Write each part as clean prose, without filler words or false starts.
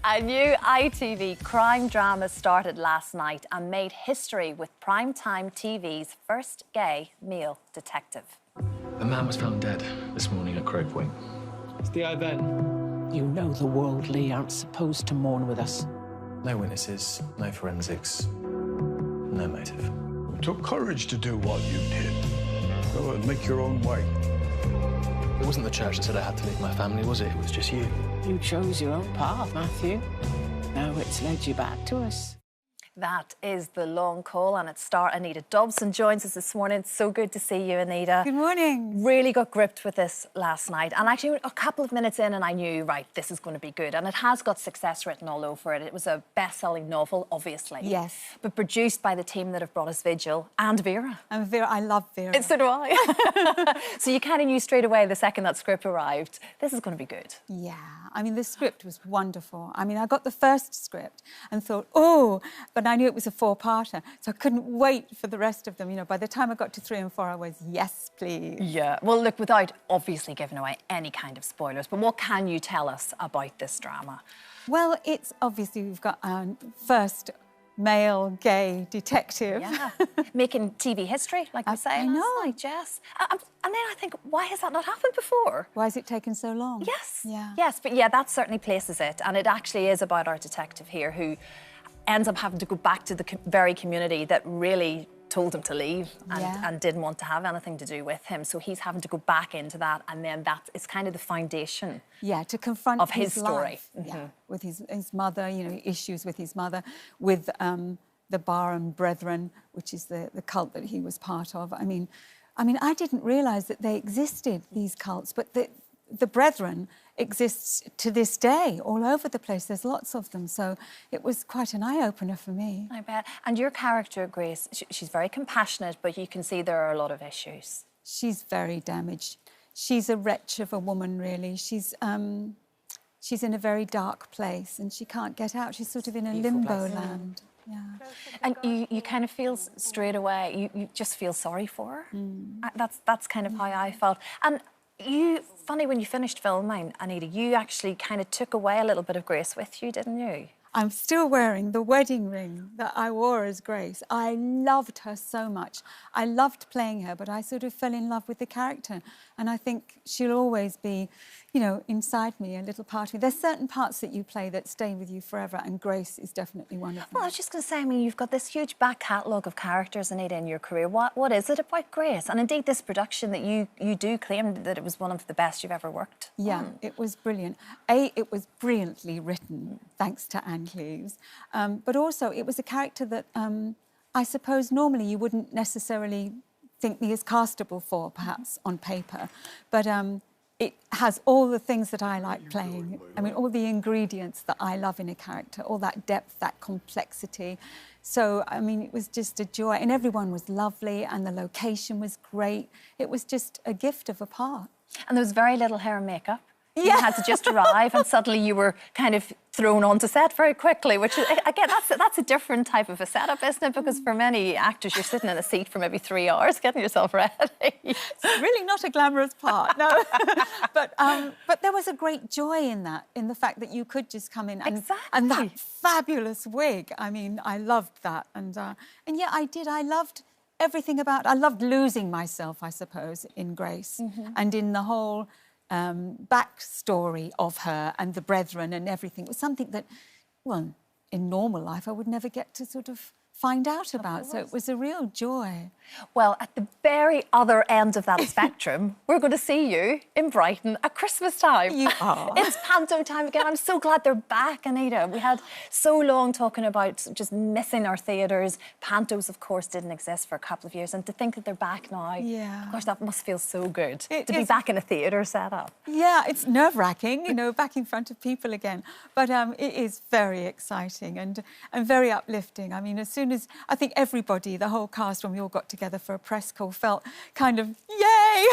A new ITV crime drama started last night and made history with primetime TV's first gay male detective. A man was found dead this morning at Crow Point. It's the event. You know the worldly aren't supposed to mourn with us. No witnesses, no forensics, no motive. It took courage to do what you did. Go and make your own way. It wasn't the church that said I had to leave my family, was it? It was just you. You chose your own path, Matthew. Now it's led you back to us. That is The Long Call, and its star Anita Dobson joins us this morning. It's so good to see you, Anita. Good morning. Really got gripped with this last night, and actually a couple of minutes in and I knew, right, this is going to be good, and it has got success written all over it. It was a best-selling novel, obviously. Yes. But produced by the team that have brought us Vigil and Vera. And Vera, I love Vera. So do I. So you kind of knew straight away the second that script arrived, this is going to be good. Yeah, I mean, the script was wonderful. I mean, I got the first script and thought, oh, but I knew it was a four-parter, so I couldn't wait for the rest of them. You know, by the time I got to 3 and 4, I was, yes, please. Yeah, well, look, without obviously giving away any kind of spoilers, but what can you tell us about this drama? Well, it's obviously we've got our first male gay detective. Yeah, making TV history, like we say. I know. Last night, Jess. And then I think, why has that not happened before? Why has it taken so long? Yes. Yeah. Yes, but yeah, that certainly places it. And it actually is about our detective here who ends up having to go back to the very community that really told him to leave and didn't want to have anything to do with him. So he's having to go back into that, and then that is kind of the foundation. Yeah, to confront of his story. Life. Yeah, with his mother, you know, issues with his mother, with the Barham Brethren, which is the cult that he was part of. I mean, I didn't realise that they existed, these cults, but the Brethren exists to this day all over the place. There's lots of them, so it was quite an eye-opener for me. I bet. And your character, Grace, she's very compassionate, but you can see there are a lot of issues. She's very damaged. She's a wretch of a woman, really. She's in a very dark place and she can't get out. She's sort of in a limbo land. Yeah. And you kind of feel straight away, you just feel sorry for her. That's kind of how I felt. And funny, when you finished filming, Anita, you actually kind of took away a little bit of Grace with you, didn't you? I'm still wearing the wedding ring that I wore as Grace. I loved her so much. I loved playing her, but I sort of fell in love with the character. And I think she'll always be, you know, inside me, a little part of me. There's certain parts that you play that stay with you forever, and Grace is definitely one of them. Well, I was just going to say, I mean, you've got this huge back catalogue of characters, Anita, in your career. What is it about Grace? And indeed, this production that you do claim that it was one of the best you've ever worked on. Yeah, it was brilliant. It was brilliantly written, thanks to LITV'S. But also, it was a character that I suppose normally you wouldn't necessarily think me as castable for, perhaps, on paper. But it has all the things that I like playing. I mean, all the ingredients that I love in a character, all that depth, that complexity. So, I mean, it was just a joy. And everyone was lovely and the location was great. It was just a gift of a part. And there was very little hair and makeup. Yeah. You had to just arrive and suddenly you were kind of thrown onto set very quickly, which is, again, that's a different type of a setup, isn't it? Because for many actors, you're sitting in a seat for maybe 3 hours getting yourself ready. It's really not a glamorous part, no. But there was a great joy in that, in the fact that you could just come in and that fabulous wig. I mean, I loved that. And yeah, I did. I loved everything about... I loved losing myself, I suppose, in Grace and in the whole... backstory of her and the Brethren and everything. It was something that, well, in normal life I would never get to sort of find out about. So it was a real joy. Well, at the very other end of that spectrum, we're going to see you in Brighton at Christmas time. You are. It's panto time again. I'm so glad they're back, Anita. We had so long talking about just missing our theatres. Pantos, of course, didn't exist for a couple of years. And to think that they're back now, yeah. Of course, that must feel so good to be back in a theatre setup. Yeah, it's nerve-wracking, you know, back in front of people again. But it is very exciting and very uplifting. I mean, as soon soon as, I think everybody, the whole cast, when we all got together for a press call, felt kind of, yay,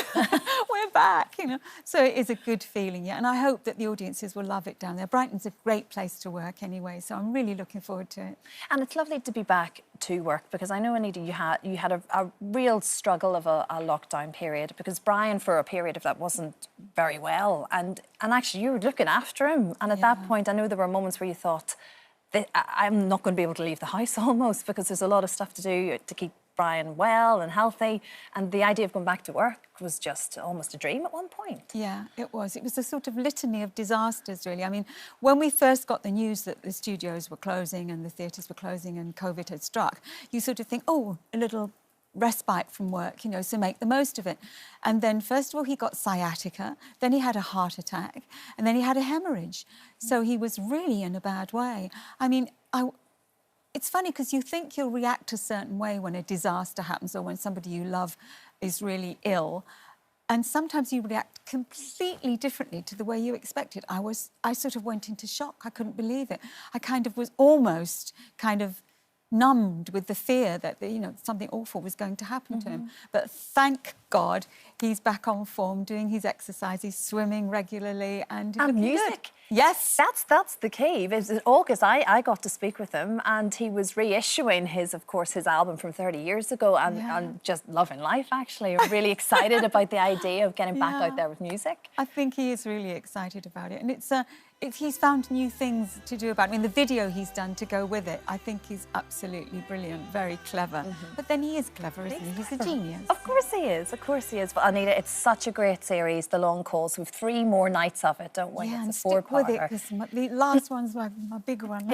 we're back, you know. So it is a good feeling, yeah, and I hope that the audiences will love it down there. Brighton's a great place to work anyway, so I'm really looking forward to it. And it's lovely to be back to work, because I know, Anita, you had a real struggle of a lockdown period, because Brian, for a period of that, wasn't very well, and actually you were looking after him, and at that point I know there were moments where you thought, I'm not going to be able to leave the house almost, because there's a lot of stuff to do to keep Brian well and healthy, and the idea of going back to work was just almost a dream at one point. Yeah, it was. It was a sort of litany of disasters, really. I mean, when we first got the news that the studios were closing and the theatres were closing and COVID had struck, you sort of think, oh, a little respite from work, you know, so make the most of it. And then, first of all, he got sciatica, then he had a heart attack, and then he had a hemorrhage. So he was really in a bad way. I mean, it's funny because you think you'll react a certain way when a disaster happens or when somebody you love is really ill, and sometimes you react completely differently to the way you expected. I sort of went into shock. I couldn't believe it. I kind of was almost kind of numbed with the fear that, you know, something awful was going to happen to him. But thank God he's back on form, doing his exercises, swimming regularly, and music. Good. Yes, that's the key. It was in August, I got to speak with him, and he was reissuing his album from 30 years ago, and just loving life, actually. I'm really excited about the idea of getting back out there with music. I think he is really excited about it, and he's found new things to do about it. I mean, the video he's done to go with it, I think he's absolutely brilliant, very clever. But then he is clever, isn't he? He's a genius. Of course he is, of course he is. But Anita, it's such a great series, The Long Calls. We've 3 more nights of it, don't we? Yeah, it's and a 4-parter. stick with it, because the last one's my big one.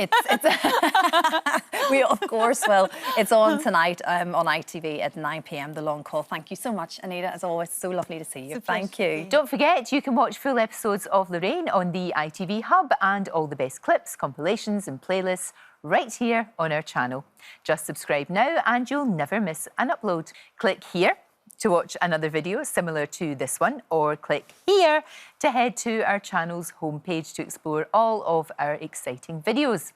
We, of course, will. It's on tonight on ITV at 9 p.m, The Long Call. Thank you so much, Anita. As always, so lovely to see you. Thank you. Don't forget, you can watch full episodes of Lorraine on the ITV Hub, and all the best clips, compilations and playlists right here on our channel. Just subscribe now and you'll never miss an upload. Click here to watch another video similar to this one, or click here to head to our channel's homepage to explore all of our exciting videos.